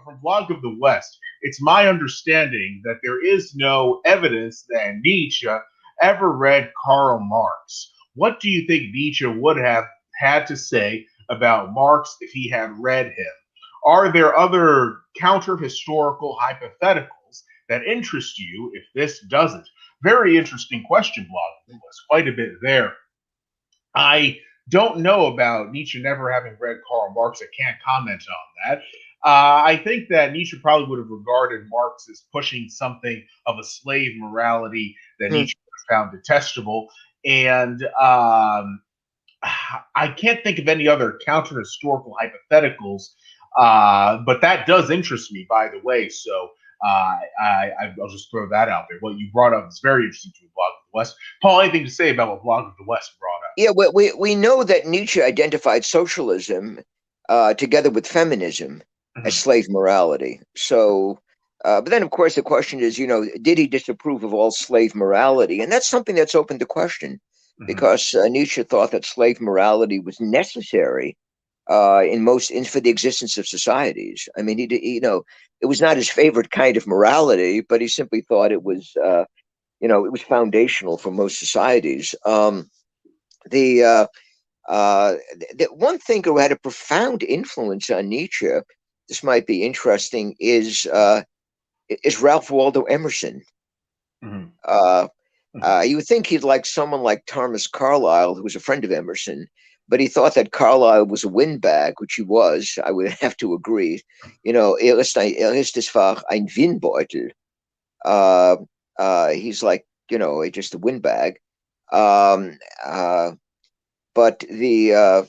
from Blog of the West, it's my understanding that there is no evidence that Nietzsche ever read Karl Marx. What do you think Nietzsche would have had to say about Marx if he had read him? Are there other counter historical hypotheticals that interest you if this doesn't? Very interesting question, Blog. There was quite a bit there. I don't know about Nietzsche never having read Karl Marx. I can't comment on that. I think that Nietzsche probably would have regarded Marx as pushing something of a slave morality that Hmm. Nietzsche found detestable. And I can't think of any other counter historical hypotheticals, but that does interest me, by the way. So I'll just throw that out there. What you brought up is very interesting to Blog of the West. Paul, anything to say about what Blog of the West brought up? Yeah, we know that Nietzsche identified socialism together with feminism as Mm-hmm. slave morality. So, but then of course the question is, did he disapprove of all slave morality? And that's something that's open to question, Mm-hmm. because Nietzsche thought that slave morality was necessary for the existence of societies. I mean, it was not his favorite kind of morality, but he simply thought it was foundational for most societies. The the one thinker who had a profound influence on Nietzsche, this might be interesting, is Ralph Waldo Emerson. Mm-hmm. Uh, Mm-hmm. you would think he'd like someone like Thomas Carlyle, who was a friend of Emerson, but he thought that Carlyle was a windbag, which he was. I would have to agree. Er ist einfach ein Windbeutel. Uh, he's like, just a windbag. Um, uh, but the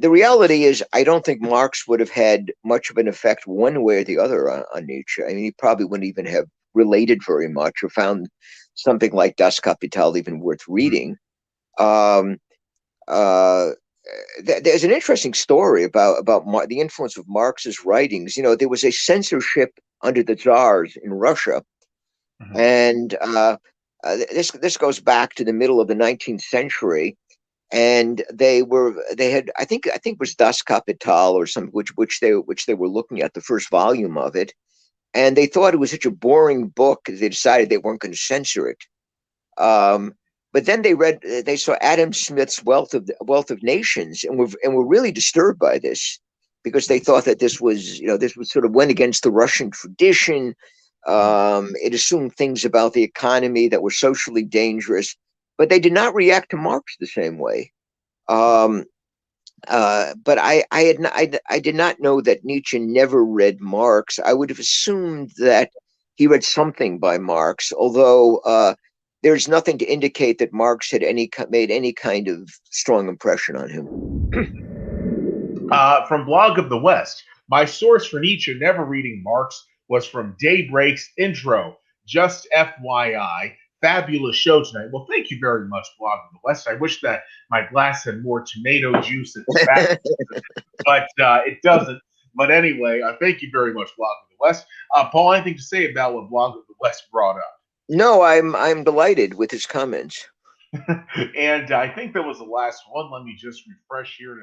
reality is, I don't think Marx would have had much of an effect one way or the other on Nietzsche. I mean, he probably wouldn't even have related very much or found something like Das Kapital even worth reading. Um, uh, there's an interesting story about the influence of Marx's writings. There was a censorship under the czars in Russia, Mm-hmm. and this goes back to the middle of the 19th century, and they had, I think it was Das Kapital or some, which they were looking at, the first volume of it, and they thought it was such a boring book they decided they weren't going to censor it. Um, but then they saw Adam Smith's Wealth of Nations, and were really disturbed by this, because they thought that this was sort of went against the Russian tradition. Mm-hmm. It assumed things about the economy that were socially dangerous, but they did not react to Marx the same way. Um, but I did not know that Nietzsche never read Marx. I would have assumed that he read something by Marx, although there's nothing to indicate that Marx had made any kind of strong impression on him. From Blog of the West, my source for Nietzsche never reading Marx was from Daybreak's intro. Just FYI, fabulous show tonight. Well, thank you very much, Blog of the West. I wish that my glass had more tomato juice and tobacco, but it doesn't. But anyway, thank you very much, Blog of the West. Paul, anything to say about what Blog of the West brought up? No, I'm delighted with his comments. And I think that was the last one. Let me just refresh here to